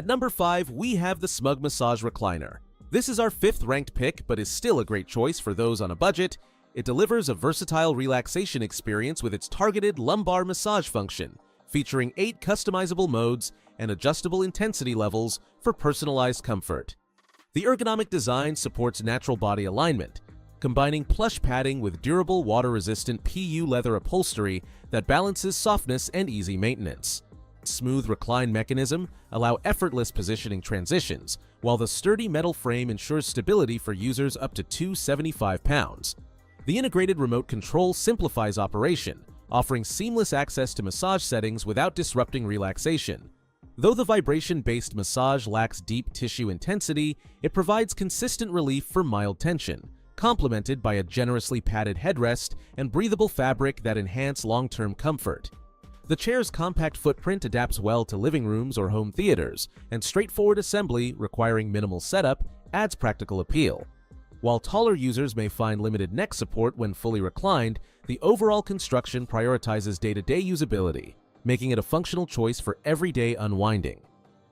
At number 5, we have the SMUG Massage Recliner. This is our 5th ranked pick, but is still a great choice for those on a budget. It delivers a versatile relaxation experience with its targeted lumbar massage function, featuring 8 customizable modes and adjustable intensity levels for personalized comfort. The ergonomic design supports natural body alignment, combining plush padding with durable water-resistant PU leather upholstery that balances softness and easy maintenance. Smooth recline mechanism allow effortless positioning transitions, while the sturdy metal frame ensures stability for users up to 275 pounds. The integrated remote control simplifies operation, offering seamless access to massage settings without disrupting relaxation. Though the vibration-based massage lacks deep tissue intensity, it provides consistent relief for mild tension, complemented by a generously padded headrest and breathable fabric that enhance long-term comfort. The chair's compact footprint adapts well to living rooms or home theaters, and straightforward assembly requiring minimal setup adds practical appeal. While taller users may find limited neck support when fully reclined, the overall construction prioritizes day-to-day usability, making it a functional choice for everyday unwinding.